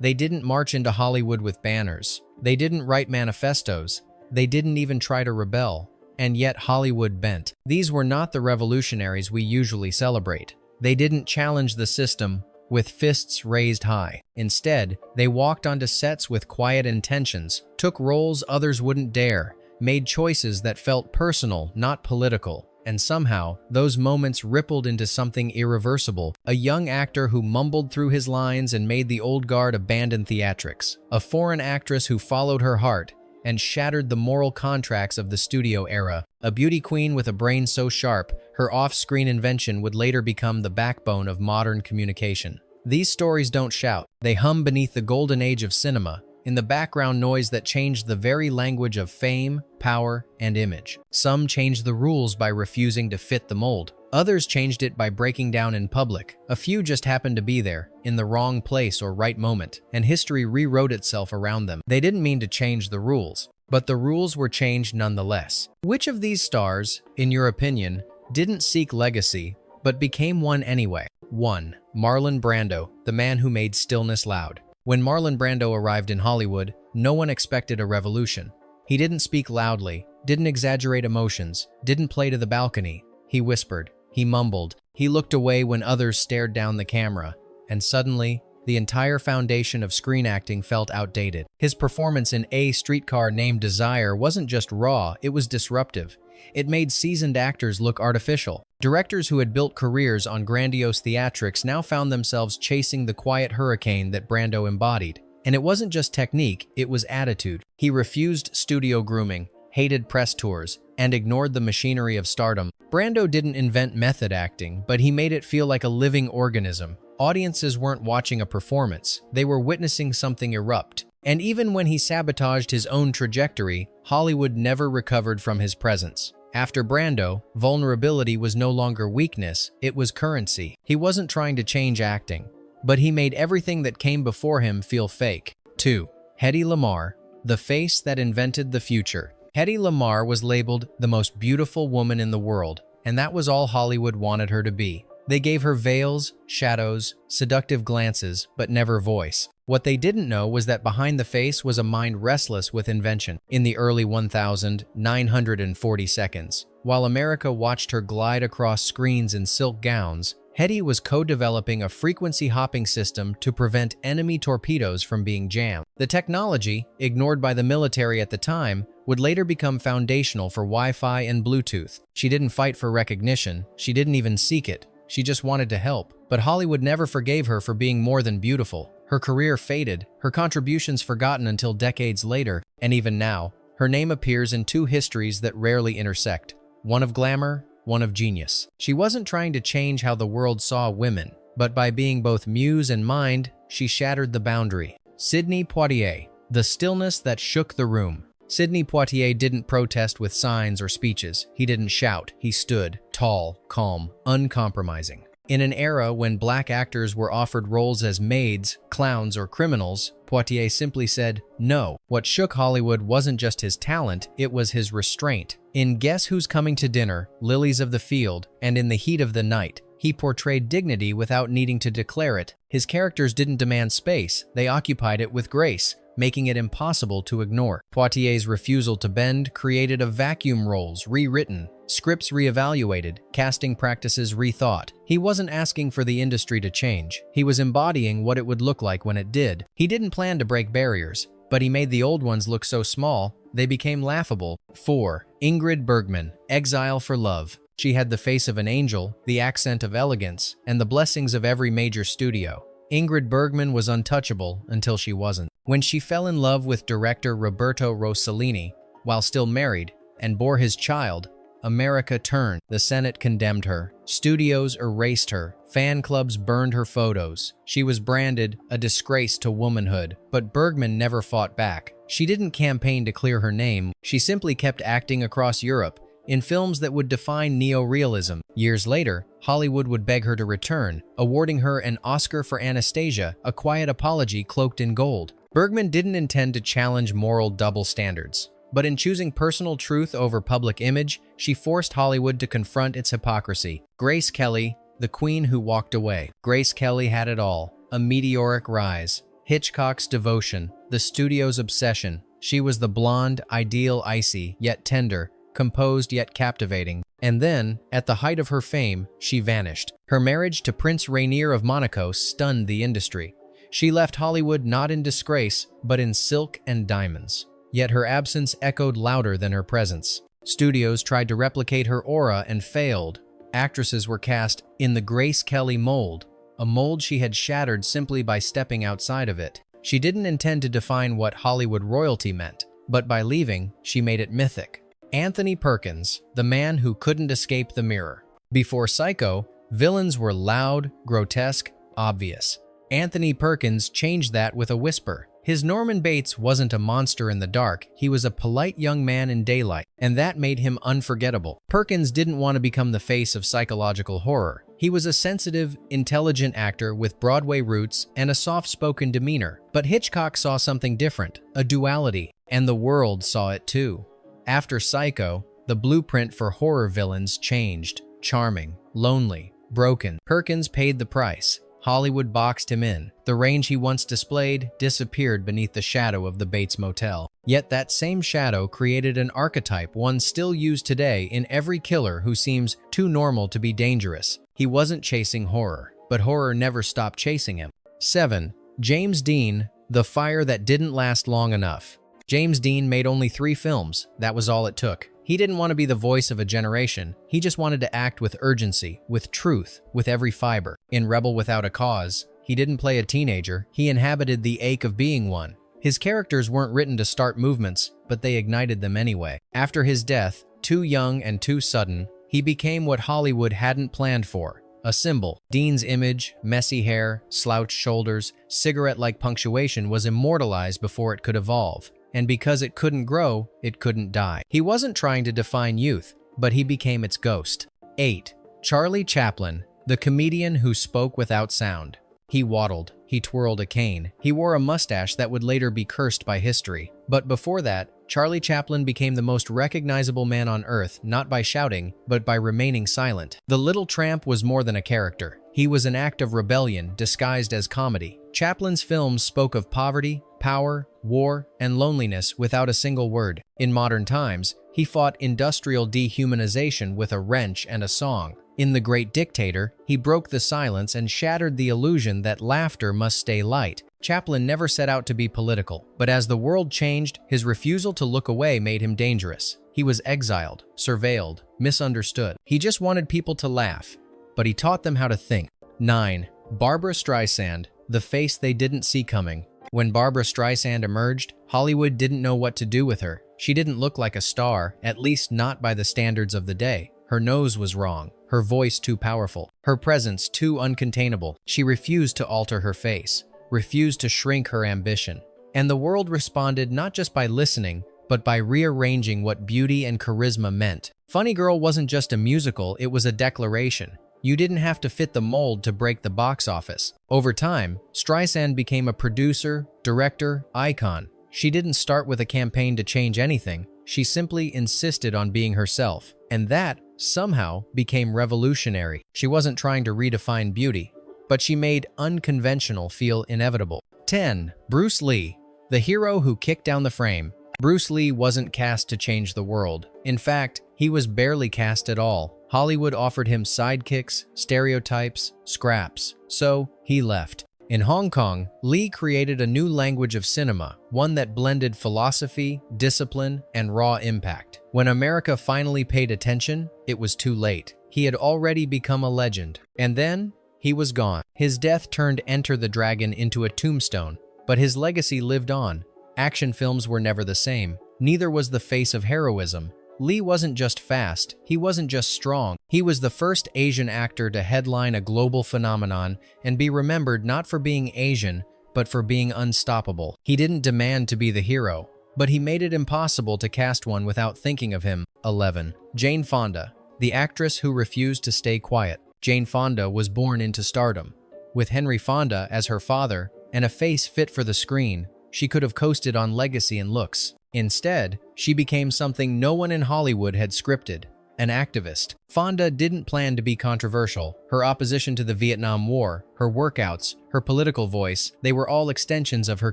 They didn't march into Hollywood with banners. They didn't write manifestos. They didn't even try to rebel. And yet Hollywood bent. These were not the revolutionaries we usually celebrate. They didn't challenge the system with fists raised high. Instead, they walked onto sets with quiet intentions, took roles others wouldn't dare, made choices that felt personal, not political. And somehow, those moments rippled into something irreversible. A young actor who mumbled through his lines and made the old guard abandon theatrics. A foreign actress who followed her heart and shattered the moral contracts of the studio era. A beauty queen with a brain so sharp, her off-screen invention would later become the backbone of modern communication. These stories don't shout. They hum beneath the golden age of cinema, in the background noise that changed the very language of fame, power, and image. Some changed the rules by refusing to fit the mold. Others changed it by breaking down in public. A few just happened to be there, in the wrong place or right moment, and history rewrote itself around them. They didn't mean to change the rules, but the rules were changed nonetheless. Which of these stars, in your opinion, didn't seek legacy, but became one anyway? 1. Marlon Brando, the man who made stillness loud. When Marlon Brando arrived in Hollywood, no one expected a revolution. He didn't speak loudly, didn't exaggerate emotions, didn't play to the balcony. He whispered, he mumbled, he looked away when others stared down the camera, and suddenly, the entire foundation of screen acting felt outdated. His performance in A Streetcar Named Desire wasn't just raw, it was disruptive. It made seasoned actors look artificial. Directors who had built careers on grandiose theatrics now found themselves chasing the quiet hurricane that Brando embodied. And it wasn't just technique, it was attitude. He refused studio grooming, hated press tours, and ignored the machinery of stardom. Brando didn't invent method acting, but he made it feel like a living organism. Audiences weren't watching a performance, they were witnessing something erupt. And even when he sabotaged his own trajectory, Hollywood never recovered from his presence. After Brando, vulnerability was no longer weakness, it was currency. He wasn't trying to change acting, but he made everything that came before him feel fake. 2. Hedy Lamarr, the face that invented the future. Hedy Lamarr was labeled the most beautiful woman in the world, and that was all Hollywood wanted her to be. They gave her veils, shadows, seductive glances, but never voice. What they didn't know was that behind the face was a mind restless with invention. In the early 1940 seconds, while America watched her glide across screens in silk gowns, Hedy was co-developing a frequency-hopping system to prevent enemy torpedoes from being jammed. The technology, ignored by the military at the time, would later become foundational for Wi-Fi and Bluetooth. She didn't fight for recognition, she didn't even seek it. She just wanted to help. But Hollywood never forgave her for being more than beautiful. Her career faded, her contributions forgotten until decades later, and even now, her name appears in two histories that rarely intersect. One of glamour, one of genius. She wasn't trying to change how the world saw women, but by being both muse and mind, she shattered the boundary. Sidney Poitier, the stillness that shook the room. Sidney Poitier didn't protest with signs or speeches. He didn't shout. He stood, tall, calm, uncompromising. In an era when black actors were offered roles as maids, clowns, or criminals, Poitier simply said, no. What shook Hollywood wasn't just his talent, it was his restraint. In Guess Who's Coming to Dinner, Lilies of the Field, and In the Heat of the Night, he portrayed dignity without needing to declare it. His characters didn't demand space, they occupied it with grace, making it impossible to ignore. Poitier's refusal to bend created a vacuum, roles rewritten, scripts reevaluated, casting practices rethought. He wasn't asking for the industry to change. He was embodying what it would look like when it did. He didn't plan to break barriers, but he made the old ones look so small, they became laughable. 4. Ingrid Bergman, Exile for Love. She had the face of an angel, the accent of elegance, and the blessings of every major studio. Ingrid Bergman was untouchable until she wasn't. When she fell in love with director Roberto Rossellini, while still married, and bore his child, America turned. The Senate condemned her. Studios erased her. Fan clubs burned her photos. She was branded a disgrace to womanhood. But Bergman never fought back. She didn't campaign to clear her name. She simply kept acting across Europe, in films that would define neo-realism. Years later, Hollywood would beg her to return, awarding her an Oscar for Anastasia, a quiet apology cloaked in gold. Bergman didn't intend to challenge moral double standards, but in choosing personal truth over public image, she forced Hollywood to confront its hypocrisy. Grace Kelly, the queen who walked away. Grace Kelly had it all: a meteoric rise, Hitchcock's devotion, the studio's obsession. She was the blonde, ideal, icy, yet tender, composed yet captivating. And then, at the height of her fame, she vanished. Her marriage to Prince Rainier of Monaco stunned the industry. She left Hollywood not in disgrace, but in silk and diamonds. Yet her absence echoed louder than her presence. Studios tried to replicate her aura and failed. Actresses were cast in the Grace Kelly mold, a mold she had shattered simply by stepping outside of it. She didn't intend to define what Hollywood royalty meant, but by leaving, she made it mythic. Anthony Perkins, the man who couldn't escape the mirror. Before Psycho, villains were loud, grotesque, obvious. Anthony Perkins changed that with a whisper. His Norman Bates wasn't a monster in the dark, he was a polite young man in daylight, and that made him unforgettable. Perkins didn't want to become the face of psychological horror. He was a sensitive, intelligent actor with Broadway roots and a soft-spoken demeanor. But Hitchcock saw something different, a duality, and the world saw it too. After Psycho, the blueprint for horror villains changed. Charming, lonely, broken. Perkins paid the price. Hollywood boxed him in. The range he once displayed disappeared beneath the shadow of the Bates Motel. Yet that same shadow created an archetype, one still used today in every killer who seems too normal to be dangerous. He wasn't chasing horror, but horror never stopped chasing him. 7. James Dean, the fire that didn't last long enough. James Dean made only 3 films. That was all it took. He didn't want to be the voice of a generation. He just wanted to act with urgency, with truth, with every fiber. In Rebel Without a Cause, he didn't play a teenager. He inhabited the ache of being one. His characters weren't written to start movements, but they ignited them anyway. After his death, too young and too sudden, he became what Hollywood hadn't planned for. A symbol. Dean's image, messy hair, slouched shoulders, cigarette-like punctuation was immortalized before it could evolve. And because it couldn't grow, it couldn't die. He wasn't trying to define youth, but he became its ghost. 8. Charlie Chaplin, the comedian who spoke without sound. He waddled, he twirled a cane, he wore a mustache that would later be cursed by history. But before that, Charlie Chaplin became the most recognizable man on earth, not by shouting, but by remaining silent. The Little Tramp was more than a character. He was an act of rebellion disguised as comedy. Chaplin's films spoke of poverty, power, war, and loneliness without a single word. In modern times, he fought industrial dehumanization with a wrench and a song. In The Great Dictator, he broke the silence and shattered the illusion that laughter must stay light. Chaplin never set out to be political, but as the world changed, his refusal to look away made him dangerous. He was exiled, surveilled, misunderstood. He just wanted people to laugh, but he taught them how to think. 9. Barbra Streisand, the face they didn't see coming. When Barbra Streisand emerged, Hollywood didn't know what to do with her. She didn't look like a star, at least not by the standards of the day. Her nose was wrong, her voice too powerful, her presence too uncontainable. She refused to alter her face, refused to shrink her ambition. And the world responded not just by listening, but by rearranging what beauty and charisma meant. Funny Girl wasn't just a musical, it was a declaration. You didn't have to fit the mold to break the box office. Over time, Streisand became a producer, director, icon. She didn't start with a campaign to change anything. She simply insisted on being herself. And that, somehow, became revolutionary. She wasn't trying to redefine beauty, but she made unconventional feel inevitable. 10. Bruce Lee, the hero who kicked down the frame. Bruce Lee wasn't cast to change the world. In fact, he was barely cast at all. Hollywood offered him sidekicks, stereotypes, scraps, so he left. In Hong Kong, Lee created a new language of cinema, one that blended philosophy, discipline, and raw impact. When America finally paid attention, it was too late. He had already become a legend. And then, he was gone. His death turned Enter the Dragon into a tombstone, but his legacy lived on. Action films were never the same. Neither was the face of heroism. Lee wasn't just fast, he wasn't just strong. He was the first Asian actor to headline a global phenomenon and be remembered not for being Asian, but for being unstoppable. He didn't demand to be the hero, but he made it impossible to cast one without thinking of him. 11. Jane Fonda, the actress who refused to stay quiet. Jane Fonda was born into stardom. With Henry Fonda as her father and a face fit for the screen, she could have coasted on legacy and looks. Instead, she became something no one in Hollywood had scripted, an activist. Fonda didn't plan to be controversial. Her opposition to the Vietnam War, her workouts, her political voice, they were all extensions of her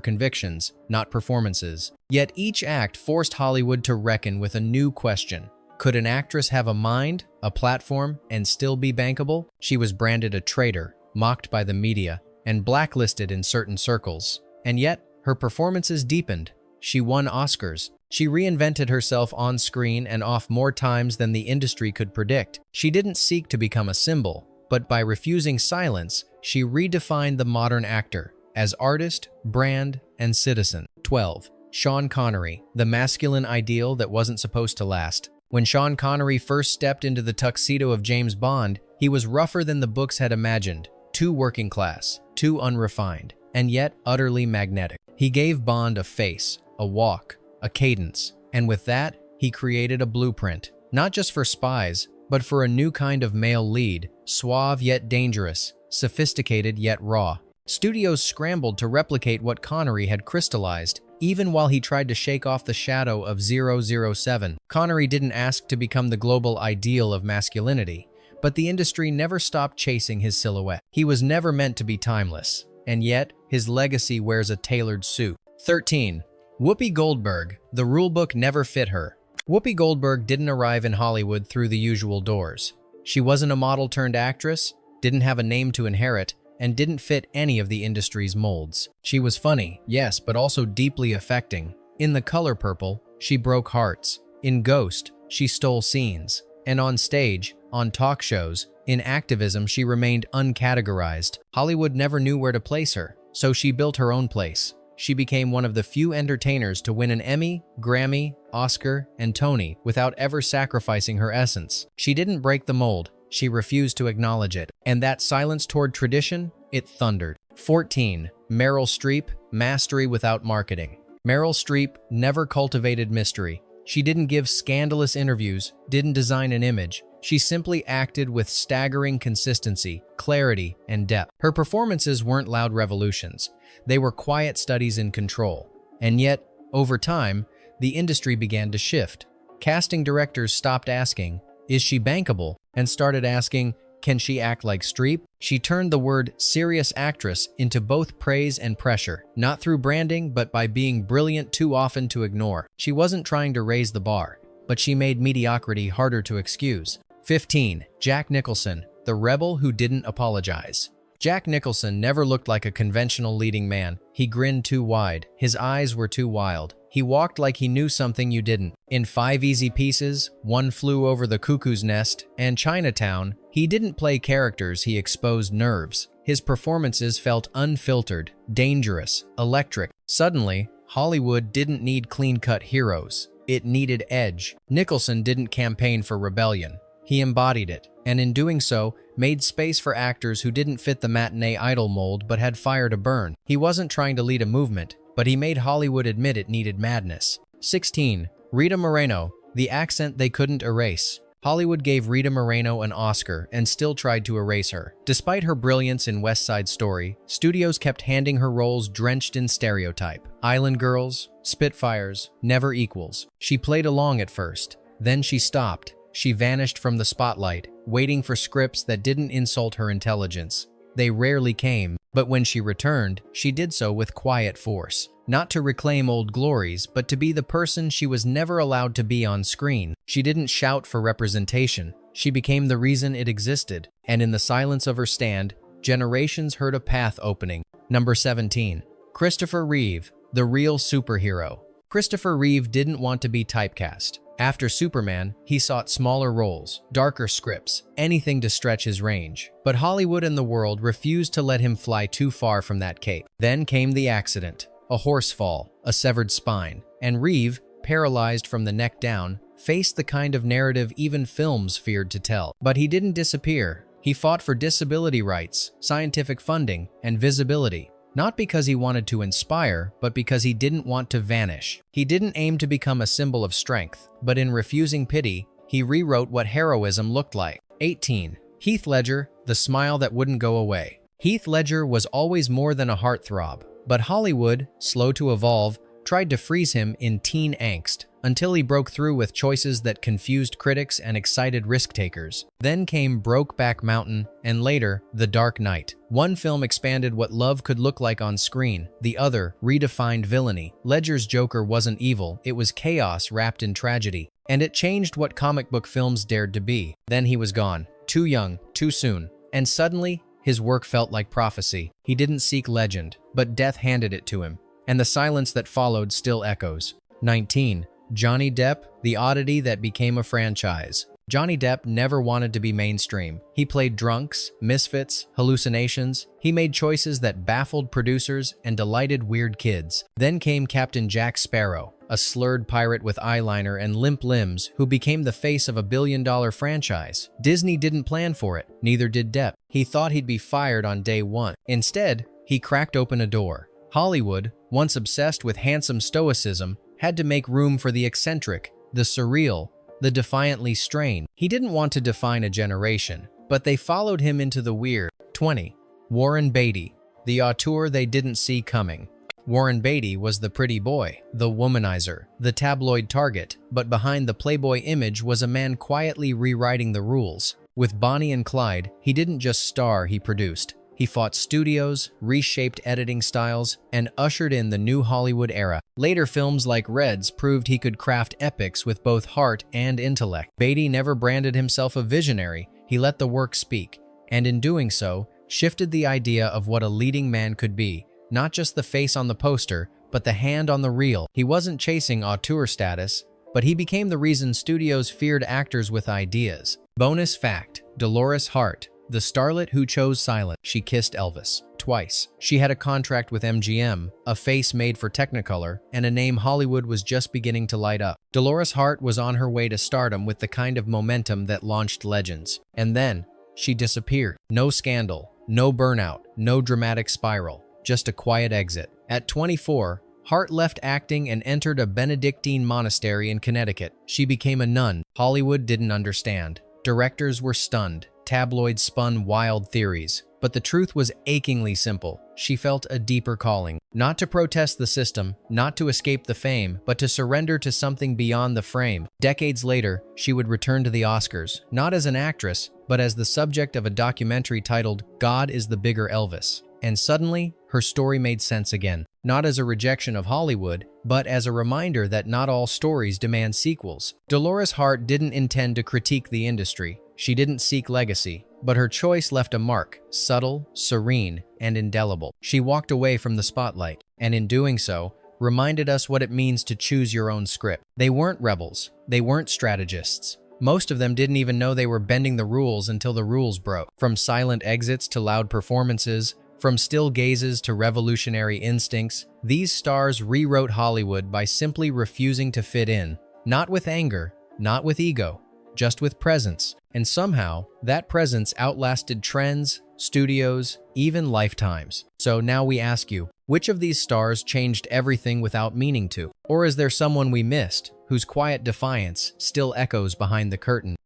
convictions, not performances. Yet each act forced Hollywood to reckon with a new question. Could an actress have a mind, a platform, and still be bankable? She was branded a traitor, mocked by the media, and blacklisted in certain circles. And yet, her performances deepened. She won Oscars. She reinvented herself on screen and off more times than the industry could predict. She didn't seek to become a symbol, but by refusing silence, she redefined the modern actor as artist, brand, and citizen. 12. Sean Connery, the masculine ideal that wasn't supposed to last. When Sean Connery first stepped into the tuxedo of James Bond, he was rougher than the books had imagined, too working class, too unrefined, and yet utterly magnetic. He gave Bond a face, a walk, a cadence, and with that, he created a blueprint, not just for spies, but for a new kind of male lead, suave yet dangerous, sophisticated yet raw. Studios scrambled to replicate what Connery had crystallized, even while he tried to shake off the shadow of 007. Connery didn't ask to become the global ideal of masculinity, but the industry never stopped chasing his silhouette. He was never meant to be timeless, and yet his legacy wears a tailored suit. 13. Whoopi Goldberg, the rulebook never fit her. Whoopi Goldberg didn't arrive in Hollywood through the usual doors. She wasn't a model-turned-actress, didn't have a name to inherit, and didn't fit any of the industry's molds. She was funny, yes, but also deeply affecting. In The Color Purple, she broke hearts. In Ghost, she stole scenes. And on stage, on talk shows, in activism, she remained uncategorized. Hollywood never knew where to place her, so she built her own place. She became one of the few entertainers to win an Emmy, Grammy, Oscar, and Tony without ever sacrificing her essence. She didn't break the mold. She refused to acknowledge it. And that silence toward tradition, it thundered. 14. Meryl Streep, mastery without marketing. Meryl Streep never cultivated mystery. She didn't give scandalous interviews, didn't design an image. She simply acted with staggering consistency, clarity, and depth. Her performances weren't loud revolutions. They were quiet studies in control. And yet, over time, the industry began to shift. Casting directors stopped asking, "Is she bankable?" and started asking, "Can she act like Streep?" She turned the word serious actress into both praise and pressure, not through branding, but by being brilliant too often to ignore. She wasn't trying to raise the bar, but she made mediocrity harder to excuse. 15. Jack Nicholson, the rebel who didn't apologize. Jack Nicholson never looked like a conventional leading man. He grinned too wide. His eyes were too wild. He walked like he knew something you didn't. In 5 Easy Pieces, One Flew Over the Cuckoo's Nest, and Chinatown, he didn't play characters, he exposed nerves. His performances felt unfiltered, dangerous, electric. Suddenly, Hollywood didn't need clean-cut heroes. It needed edge. Nicholson didn't campaign for rebellion. He embodied it, and in doing so, made space for actors who didn't fit the matinee idol mold but had fire to burn. He wasn't trying to lead a movement, but he made Hollywood admit it needed madness. 16. Rita Moreno, the accent they couldn't erase. Hollywood gave Rita Moreno an Oscar and still tried to erase her. Despite her brilliance in West Side Story, studios kept handing her roles drenched in stereotype. Island Girls, Spitfires, Never Equals. She played along at first, then she stopped. She vanished from the spotlight, waiting for scripts that didn't insult her intelligence. They rarely came, but when she returned, she did so with quiet force. Not to reclaim old glories, but to be the person she was never allowed to be on screen. She didn't shout for representation. She became the reason it existed, and in the silence of her stand, generations heard a path opening. Number 17. Christopher Reeve, the real superhero. Christopher Reeve didn't want to be typecast. After Superman, he sought smaller roles, darker scripts, anything to stretch his range. But Hollywood and the world refused to let him fly too far from that cape. Then came the accident, a horse fall, a severed spine, and Reeve, paralyzed from the neck down, faced the kind of narrative even films feared to tell. But he didn't disappear. He fought for disability rights, scientific funding, and visibility. Not because he wanted to inspire, but because he didn't want to vanish. He didn't aim to become a symbol of strength, but in refusing pity, he rewrote what heroism looked like. 18. Heath Ledger, the smile that wouldn't go away. Heath Ledger was always more than a heartthrob, but Hollywood, slow to evolve, tried to freeze him in teen angst. until he broke through with choices that confused critics and excited risk-takers. Then came Brokeback Mountain, and later, The Dark Knight. One film expanded what love could look like on screen, the other redefined villainy. Ledger's Joker wasn't evil, it was chaos wrapped in tragedy. And it changed what comic book films dared to be. Then he was gone. Too young, too soon. And suddenly, his work felt like prophecy. He didn't seek legend, but death handed it to him. And the silence that followed still echoes. 19. Johnny Depp, the oddity that became a franchise. Johnny Depp never wanted to be mainstream. He played drunks, misfits, hallucinations. He made choices that baffled producers and delighted weird kids. Then came Captain Jack Sparrow, a slurred pirate with eyeliner and limp limbs who became the face of a billion-dollar franchise. Disney didn't plan for it, neither did Depp. He thought he'd be fired on day one. Instead, he cracked open a door. Hollywood, once obsessed with handsome stoicism, had to make room for the eccentric, the surreal, the defiantly strange. He didn't want to define a generation, but they followed him into the weird. 20. Warren Beatty, the auteur they didn't see coming. Warren Beatty was the pretty boy, the womanizer, the tabloid target, but behind the Playboy image was a man quietly rewriting the rules. With Bonnie and Clyde, he didn't just star, he produced. He fought studios, reshaped editing styles, and ushered in the new Hollywood era. Later films like Reds proved he could craft epics with both heart and intellect. Beatty never branded himself a visionary, he let the work speak, and in doing so, shifted the idea of what a leading man could be, not just the face on the poster, but the hand on the reel. He wasn't chasing auteur status, but he became the reason studios feared actors with ideas. Bonus fact, Dolores Hart, the starlet who chose silence. She kissed Elvis twice. She had a contract with MGM, a face made for Technicolor, and a name Hollywood was just beginning to light up. Dolores Hart was on her way to stardom with the kind of momentum that launched legends. And then, she disappeared. No scandal, no burnout, no dramatic spiral, just a quiet exit. At 24, Hart left acting and entered a Benedictine monastery in Connecticut. She became a nun. Hollywood didn't understand. Directors were stunned. Tabloids spun wild theories. But the truth was achingly simple. She felt a deeper calling. Not to protest the system, not to escape the fame, but to surrender to something beyond the frame. Decades later, she would return to the Oscars, not as an actress, but as the subject of a documentary titled God is the Bigger Elvis. And suddenly, her story made sense again. Not as a rejection of Hollywood, but as a reminder that not all stories demand sequels. Dolores Hart didn't intend to critique the industry. She didn't seek legacy, but her choice left a mark, subtle, serene, and indelible. She walked away from the spotlight, and in doing so, reminded us what it means to choose your own script. They weren't rebels. They weren't strategists. Most of them didn't even know they were bending the rules until the rules broke. From silent exits to loud performances, from still gazes to revolutionary instincts, these stars rewrote Hollywood by simply refusing to fit in. Not with anger, not with ego, just with presence. And somehow, that presence outlasted trends, studios, even lifetimes. So now we ask you, which of these stars changed everything without meaning to? Or is there someone we missed, whose quiet defiance still echoes behind the curtain?